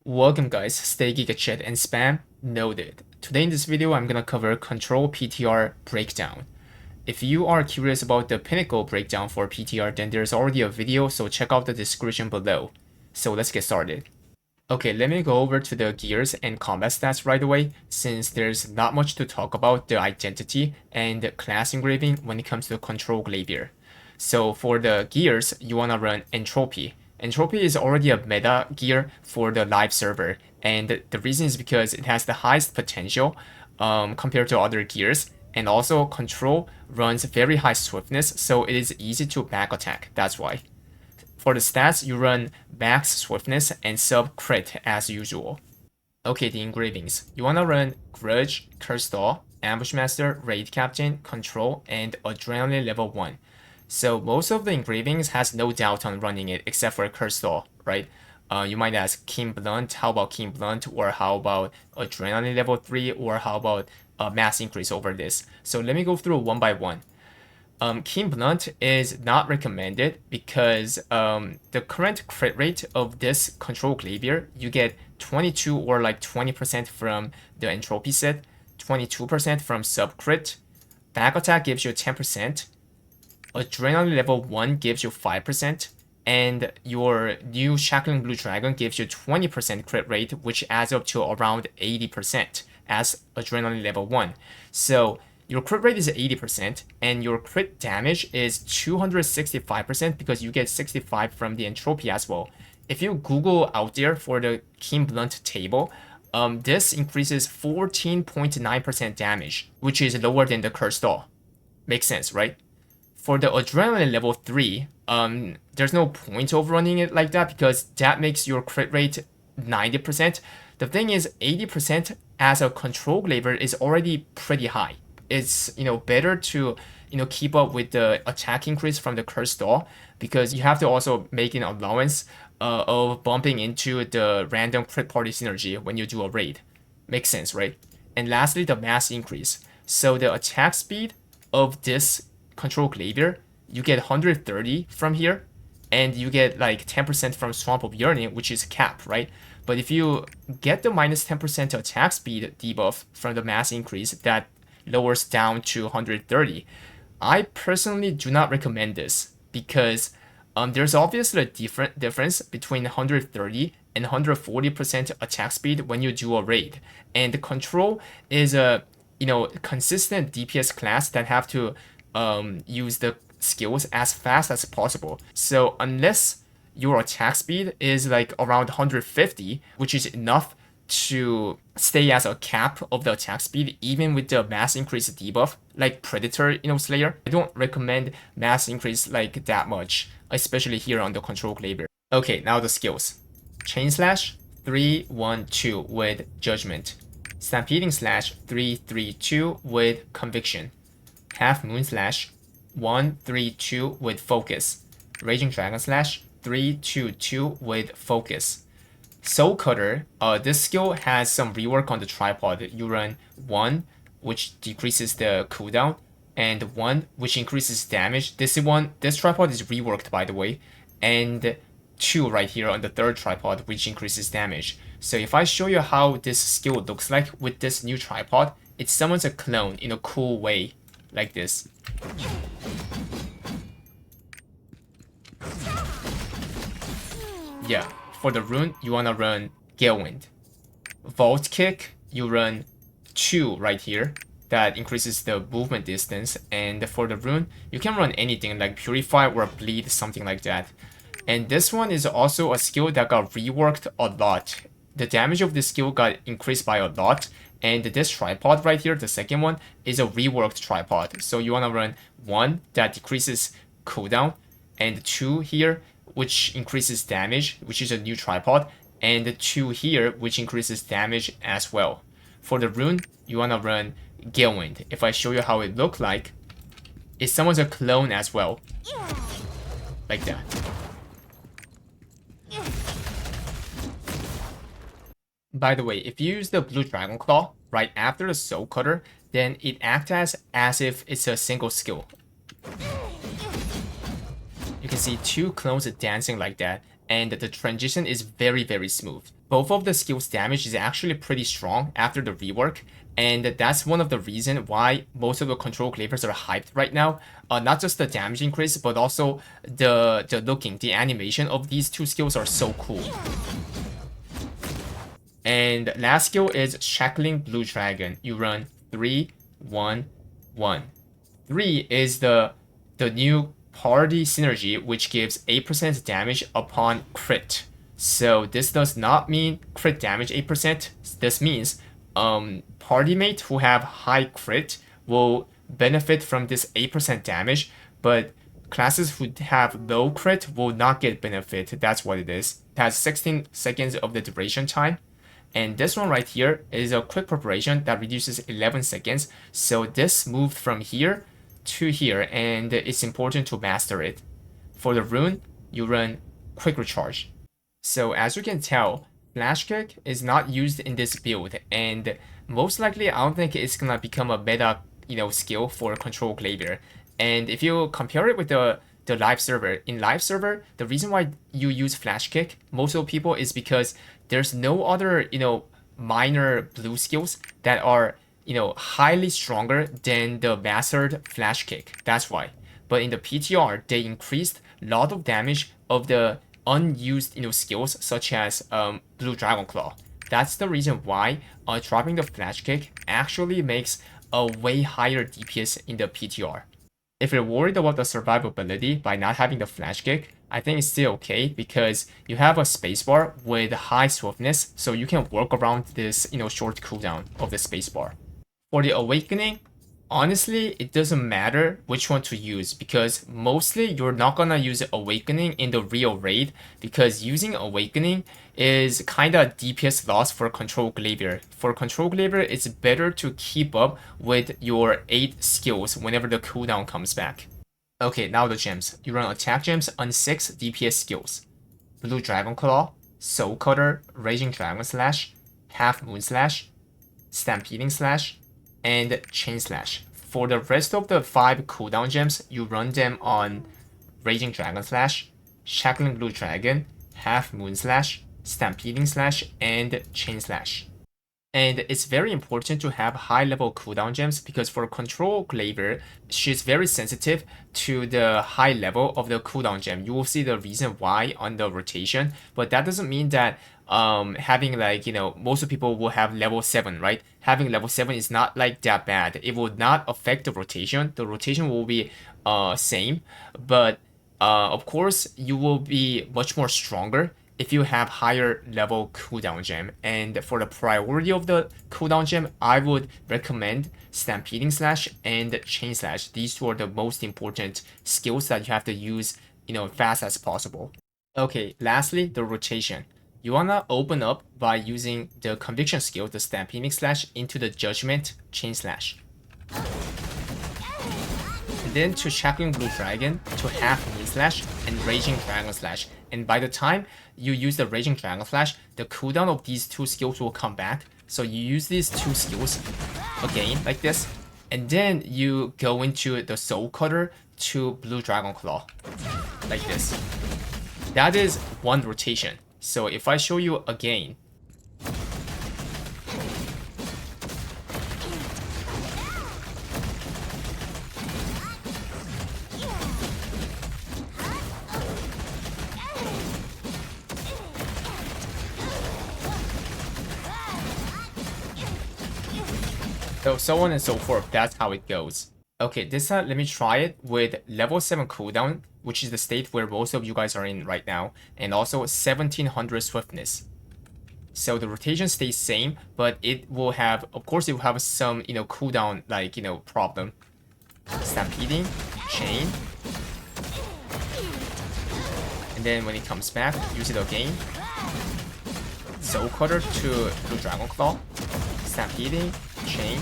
Welcome guys, stay giga and spam noted. Today in this video I'm gonna cover control PTR breakdown. If you are curious about the pinnacle breakdown for PTR, then there's already a video, so check out the description below. So let's get started. Okay, let me go over to the gears and combat stats right away, since there's not much to talk about the identity and class engraving when it comes to control Glaivier. So for the gears, you wanna run Entropy. Entropy is already a meta gear for the live server, and the reason is because it has the highest potential compared to other gears, and also control runs very high swiftness, so it is easy to back attack, that's why. For the stats, you run max swiftness and sub crit as usual. Okay, the engravings. You wanna run Grudge, Curse Doll, Ambush Master, Raid Captain, Control, and Adrenaline level 1. So most of the engravings has no doubt on running it except for Curse Doll, right? You might ask Keen Blunt, how about Keen Blunt, or how about Adrenaline level 3, or how about a mass increase over this. So let me go through one by one. Keen Blunt is not recommended because the current crit rate of this control Glaivier, you get 22 or like 20% from the entropy set, 22% from sub crit, back attack gives you 10%, adrenaline level 1 gives you 5%, and your new Shackling Blue Dragon gives you 20% crit rate, which adds up to around 80% as adrenaline level 1. So your crit rate is 80%, and your crit damage is 265% because you get 65 from the entropy as well. If you Google out there for the Keen Blunt table, this increases 14.9% damage, which is lower than the Curse Doll. Makes sense, right? For the adrenaline level 3, there's no point of running it like that because that makes your crit rate 90%. The thing is, 80% as a control Glaivier is already pretty high. It's better to keep up with the attack increase from the Curse Doll because you have to also make an allowance of bumping into the random crit party synergy when you do a raid. Makes sense, right? And lastly, the mass increase. So the attack speed of this control Glaivier, you get 130 from here, and you get like 10% from Swamp of Yearning, which is cap, right? But if you get the minus 10% attack speed debuff from the mass increase, that lowers down to 130. I personally do not recommend this because there's obviously a difference between 130 and 140% attack speed when you do a raid, and the control is a consistent DPS class that have to use the skills as fast as possible. So unless your attack speed is like around 150, which is enough to stay as a cap of the attack speed even with the mass increase debuff like Predator Slayer, I don't recommend mass increase like that much, especially here on the control Glaivier. Okay, now the skills. Chain Slash 3-1-2 with Judgment, Stampeding Slash 3-3-2 with Conviction, Half Moon Slash 1-3-2 with Focus, Raging Dragon Slash 3-2-2 with Focus. Soul Cutter, this skill has some rework on the tripod. You run 1, which decreases the cooldown, and 1, which increases damage. This tripod is reworked by the way, and 2 right here on the third tripod, which increases damage. So if I show you how this skill looks like with this new tripod, it summons a clone in a cool way, like this. Yeah. For the rune, you wanna run Galewind. Vault Kick, you run 2 right here. That increases the movement distance. And for the rune, you can run anything like Purify or Bleed, something like that. And this one is also a skill that got reworked a lot. The damage of this skill got increased by a lot. And this tripod right here, the second one, is a reworked tripod. So you wanna run 1 that decreases cooldown, and 2 here, which increases damage, which is a new tripod, and 2 here, which increases damage as well. For the rune, you wanna run Galewind. If I show you how it look like, it summons a clone as well, like that. By the way, if you use the Blue Dragon Claw right after the Soul Cutter, then it acts as if it's a single skill. You can see 2 clones dancing like that, and the transition is very, very smooth. Both of the skills damage is actually pretty strong after the rework, and that's one of the reasons why most of the control Glaiviers are hyped right now. Not just the damage increase, but also the animation of these two skills are so cool. And last skill is Shackling Blue Dragon. You run 3, 1, 1. 3 is the new party synergy, which gives 8% damage upon crit. So this does not mean crit damage 8%. This means party mate who have high crit will benefit from this 8% damage, but classes who have low crit will not get benefit. That's what it is. It has 16 seconds of the duration time. And this one right here is a quick preparation that reduces 11 seconds. So this moved from here to here, and it's important to master it. For the rune, you run quick recharge. So as you can tell, flash kick is not used in this build, and most likely I don't think it's gonna become a meta, skill for control Glaivier. And if you compare it with the live server, in live server, the reason why you use flash kick, most of the people, is because there's no other, minor blue skills that are, highly stronger than the mastered flash kick. That's why. But in the PTR, they increased a lot of damage of the unused, skills such as Blue Dragon Claw. That's the reason why dropping the flash kick actually makes a way higher DPS in the PTR. If you're worried about the survivability by not having the flash kick, I think it's still okay because you have a spacebar with high swiftness, so you can work around this, short cooldown of the spacebar. For the awakening, honestly, it doesn't matter which one to use because mostly you're not gonna use awakening in the real raid because using awakening is kinda DPS loss for control Glaivier. For control Glaivier, it's better to keep up with your 8 skills whenever the cooldown comes back. Okay, now the gems. You run attack gems on 6 DPS skills. Blue Dragon Claw, Soul Cutter, Raging Dragon Slash, Half Moon Slash, Stampeding Slash, and Chain Slash. For the rest of the 5 cooldown gems, you run them on Raging Dragon Slash, Shackling Blue Dragon, Half Moon Slash, Stampeding Slash, and Chain Slash. And it's very important to have high level cooldown gems because for control Glaivier, she's very sensitive to the high level of the cooldown gem. You will see the reason why on the rotation, but that doesn't mean that having most of people will have level 7, right? Having level 7 is not like that bad. It will not affect the rotation. The rotation will be same, but of course you will be much more stronger if you have higher level cooldown gem. And for the priority of the cooldown gem, I would recommend Stampeding Slash and Chain Slash. These two are the most important skills that you have to use, fast as possible. Okay, lastly, the rotation. You wanna open up by using the conviction skill, the Stampeding Slash, into the Judgment Chain Slash. And then to Shackling Blue Dragon, to Half Moon Slash, and Raging Dragon Slash. And by the time you use the Raging Dragon Slash, the cooldown of these 2 skills will come back. So you use these 2 skills again, like this. And then you go into the Soul Cutter to Blue Dragon Claw, like this. That is one rotation. So if I show you again, so on and so forth. That's how it goes. Okay, this time let me try it with level 7 cooldown, which is the state where most of you guys are in right now, and also 1700 swiftness. So the rotation stays same, but it will have, of course, it will have some, cooldown, problem. Stampeding, Chain. And then when it comes back, use it again. Soul Cutter to Blue Dragon Claw. Stampeding, Chain.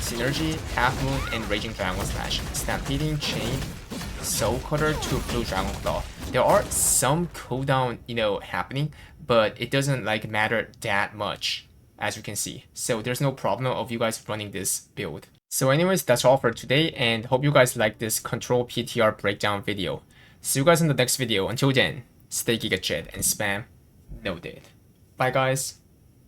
Synergy, Half Moon, and Raging Dragon Slash. Stampeding, Chain, Soul Cutter to Blue Dragon Claw. There are some cooldown, happening, but it doesn't matter that much, as you can see. So there's no problem of you guys running this build. So anyways, that's all for today, and hope you guys like this control PTR breakdown video. See you guys in the next video. Until then. stay giga chat and spam noted. Bye guys.